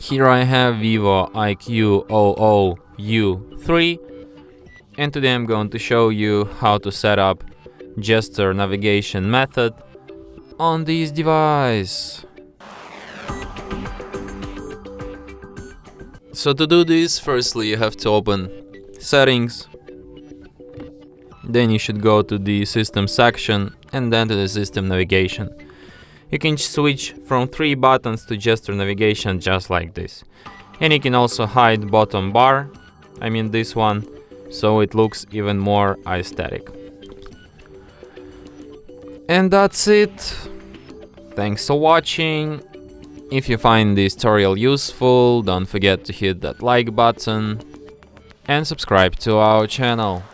Here I have VIVO IQOO U3, and today I'm going to show you how to set up gesture navigation method on this device. So to do this, firstly you have to open Settings, then you should go to the System section and then to the System navigation. You can switch from 3 buttons to gesture navigation just like this. And you can also hide bottom bar, I mean this one, so it looks even more aesthetic. And that's it. Thanks for watching. If you find this tutorial useful, don't forget to hit that like button and subscribe to our channel.